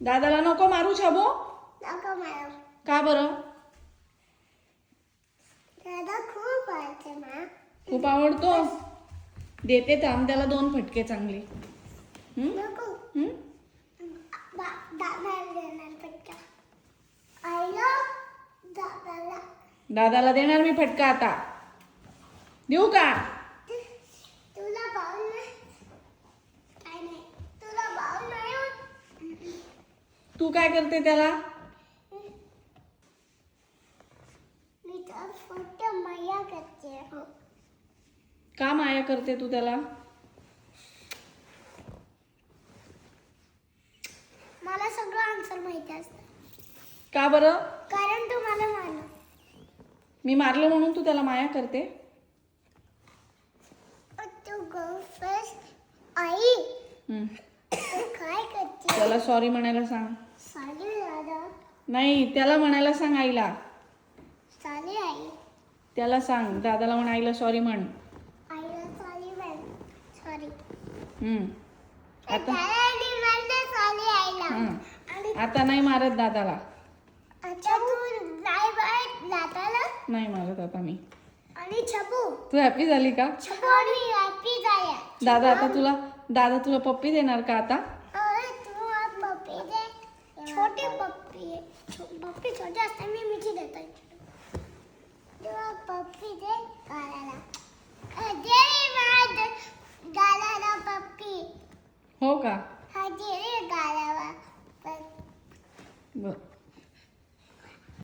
दादाला नको मारू छबू. नको मारू. का बरं? दादा खूप आवडते ना. खूप आवडतो. देते थांब त्याला 2 फटके चांगले. नको. दादाला देणार फटका. आईला दादाला. दादाला देणार मी फटका आता. देऊ का? तुला बाउल नाही. काय नाही. तुला बाउल नाही होत. तू काय करते त्याला? मी तर फक्त माया करते. का माया करते तू त्याला? मला सगळं आन्सर माहिती असतं. का बरं? कारण तू मला मारलं. मी मारलं म्हणून तू त्याला माया करते? तू गो फर्स्ट. आई हम्म. तू काय करते? त्याला सॉरी म्हणायला सांग. सॉरी दादा. नाही, त्याला म्हणायला सांग आईला. Sorry I. त्याला सांग दादाला म्हण आईला सॉरी म्हण. आईला सॉरी म्हण. सॉरी. आता सॉरी आईला. आणि आता नाही मारत दादाला. अच्छा तू नाही बाय दादाला. नाही मारत आता मी. आणि छबू. तू हॅपी झाली का? छबू आणि हॅपी झाल्या. दादा तुला पप्पी देणार का आता?